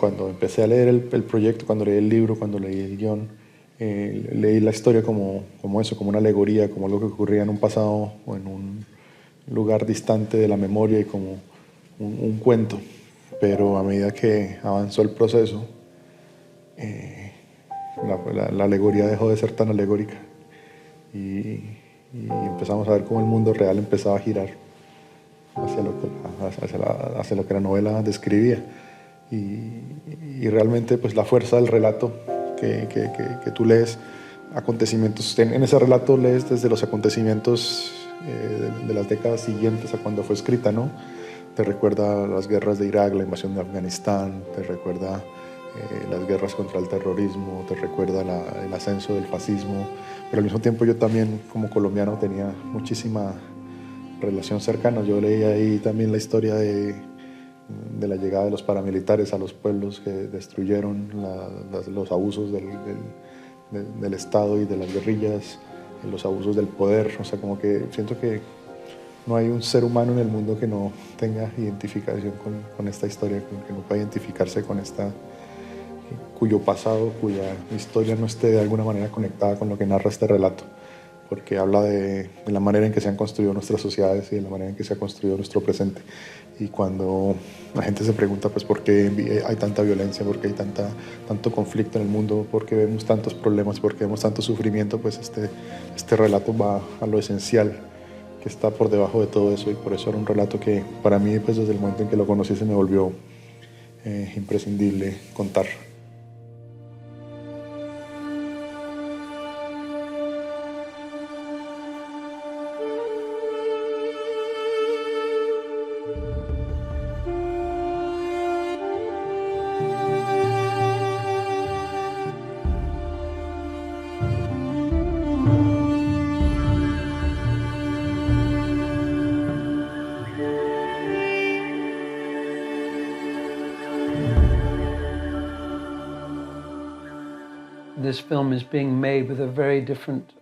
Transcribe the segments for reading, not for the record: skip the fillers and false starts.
cuando empecé a leer el proyecto, cuando leí el libro, cuando leí el guión, leí la historia como eso, como una alegoría, como algo que ocurría en un pasado o en un lugar distante de la memoria y como un cuento. Pero a medida que avanzó el proceso, la alegoría dejó de ser tan alegórica y empezamos a ver cómo el mundo real empezaba a girar hacia lo que la novela describía. Y realmente pues la fuerza del relato que tú lees, acontecimientos, en ese relato lees desde los acontecimientos de las décadas siguientes a cuando fue escrita, ¿no? Te recuerda las guerras de Irak, la invasión de Afganistán, te recuerda las guerras contra el terrorismo, te recuerda el ascenso del fascismo, pero al mismo tiempo yo también como colombiano tenía muchísima relación cercana. Yo leí ahí también la historia de la llegada de los paramilitares a los pueblos que destruyeron, los abusos del Estado y de las guerrillas, los abusos del poder. O sea, como que siento que no hay un ser humano en el mundo que no tenga identificación con esta historia, que no pueda identificarse con esta, cuyo pasado, cuya historia no esté de alguna manera conectada con lo que narra este relato, porque habla de la manera en que se han construido nuestras sociedades y de la manera en que se ha construido nuestro presente. Y cuando la gente se pregunta pues por qué hay tanta violencia, por qué hay tanto conflicto en el mundo, por qué vemos tantos problemas, por qué vemos tanto sufrimiento, pues este relato va a lo esencial que está por debajo de todo eso, y por eso era un relato que para mí pues desde el momento en que lo conocí se me volvió imprescindible contar. This film is being made with a very different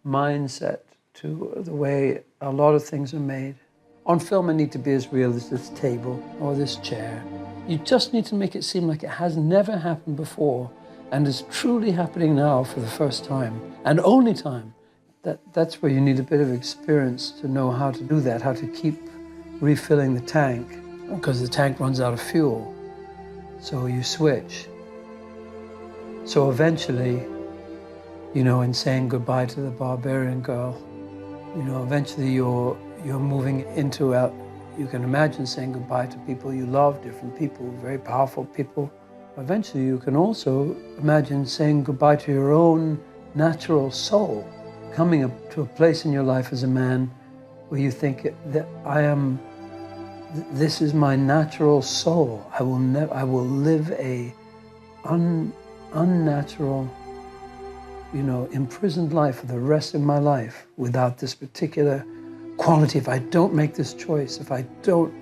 mindset to the way a lot of things are made. On film, I need to be as real as this table or this chair. You just need to make it seem like it has never happened before and is truly happening now for the first time and only time. That's where you need a bit of experience to know how to do that, how to keep refilling the tank, because the tank runs out of fuel. So you switch. So eventually, you know, in saying goodbye to the barbarian girl, you know, eventually you're moving into you can imagine saying goodbye to people you love, different people, very powerful people. Eventually you can also imagine saying goodbye to your own natural soul, coming up to a place in your life as a man where you think that this is my natural soul. I will live a unnatural, you know, imprisoned life for the rest of my life without this particular quality. If I don't make this choice, if I don't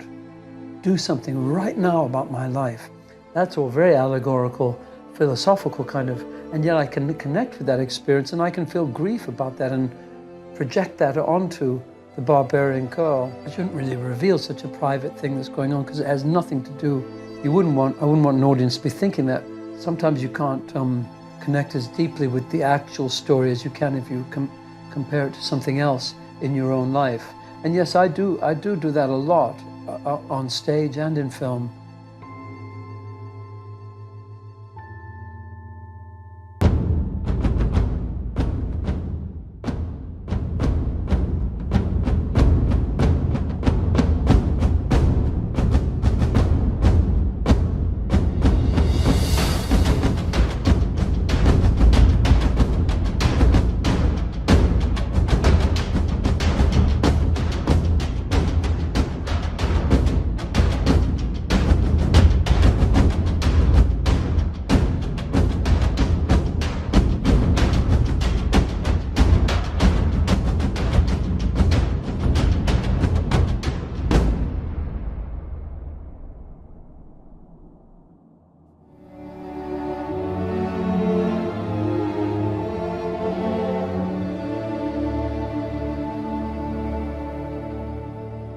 do something right now about my life, that's all very allegorical, philosophical kind of, and yet I can connect with that experience and I can feel grief about that and project that onto the barbarian girl. I shouldn't really reveal such a private thing that's going on because it has nothing to do, I wouldn't want an audience to be thinking that. Sometimes you can't connect as deeply with the actual story as you can if you compare it to something else in your own life. And yes, I do that a lot on stage and in film.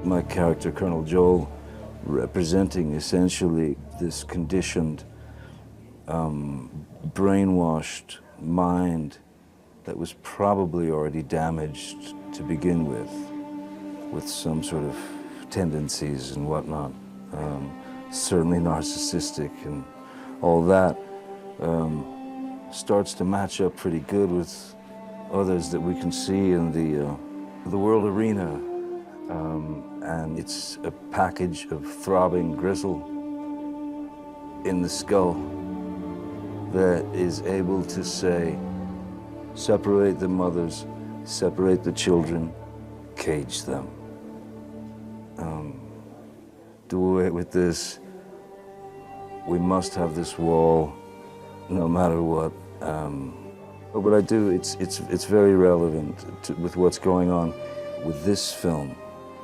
My character, Colonel Joel, representing essentially this conditioned, brainwashed mind that was probably already damaged to begin with some sort of tendencies and whatnot, certainly narcissistic, and all that starts to match up pretty good with others that we can see in the world arena. And it's a package of throbbing gristle in the skull that is able to say, separate the mothers, separate the children, cage them. Do away with this. We must have this wall, no matter what. But what I do, it's very relevant with what's going on with this film,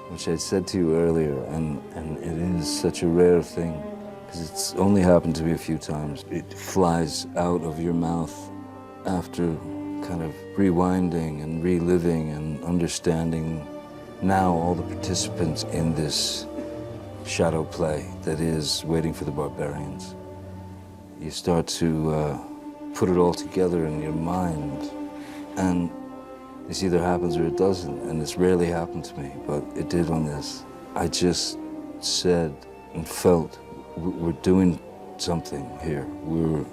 which I said to you earlier, and it is such a rare thing, because it's only happened to me a few times. It flies out of your mouth after kind of rewinding and reliving and understanding now all the participants in this shadow play that is Waiting for the Barbarians. You start to put it all together in your mind, and this either happens or it doesn't, and it's rarely happened to me, but it did on this. I just said and felt, we're doing something here. We're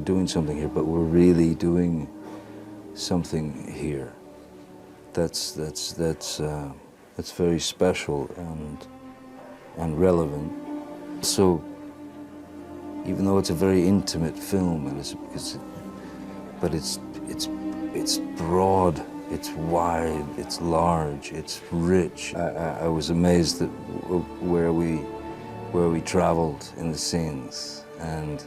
doing something here, but we're really doing something here. That's very special and relevant. So, even though it's a very intimate film, and it's broad, it's wide, it's large, it's rich. I was amazed at where we traveled in the scenes and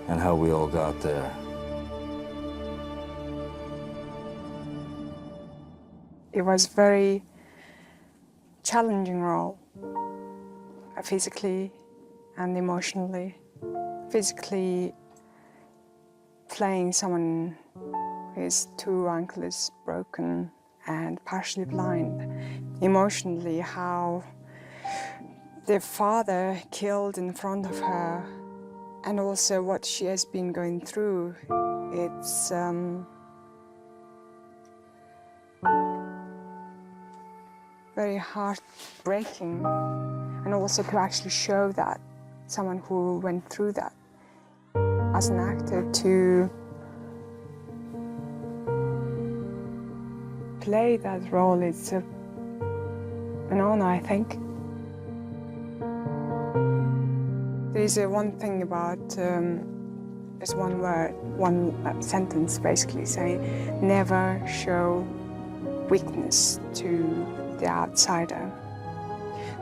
how we all got there. It was a very challenging role, physically and emotionally. Physically, playing someone whose two ankles broken and partially blind. Emotionally, how their father killed in front of her, and also what she has been going through. It's very heartbreaking, and also to actually show that someone who went through that as an actor, to play that role, it's an honor, I think. There's one thing about, there's one word, one sentence basically saying, never show weakness to the outsider.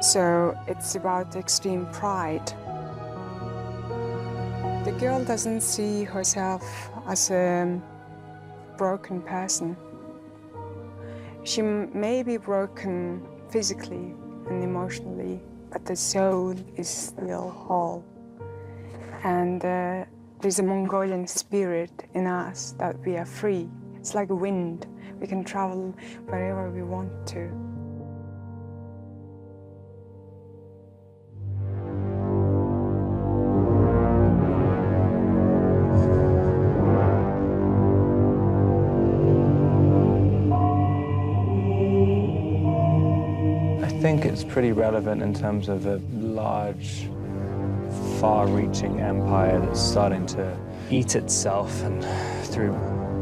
So it's about extreme pride. The girl doesn't see herself as a broken person. She may be broken physically and emotionally, but the soul is still whole. And there's a Mongolian spirit in us that we are free. It's like a wind. We can travel wherever we want to. I think it's pretty relevant in terms of a large, far-reaching empire that's starting to eat itself, and through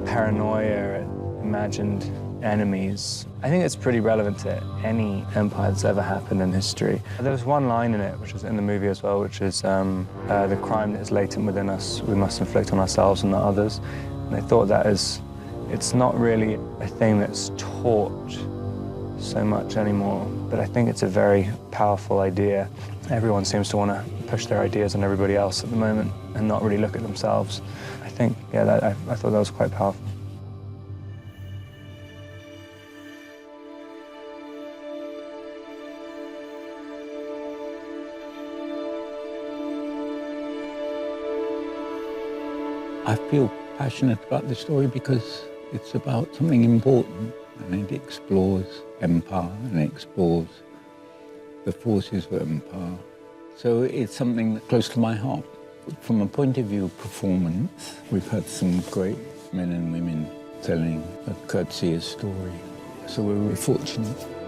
paranoia and imagined enemies. I think it's pretty relevant to any empire that's ever happened in history. There was one line in it, which is in the movie as well, which is the crime that is latent within us, we must inflict on ourselves and not others. And I thought that it's not really a thing that's taught so much anymore, but I think it's a very powerful idea. Everyone seems to want to push their ideas on everybody else at the moment and not really look at themselves. I think, yeah, I thought that was quite powerful. I feel passionate about the story because it's about something important, and it explores empire, and it explores the forces of empire. So it's something that's close to my heart. From a point of view of performance, we've had some great men and women telling a courteous story. So we're fortunate.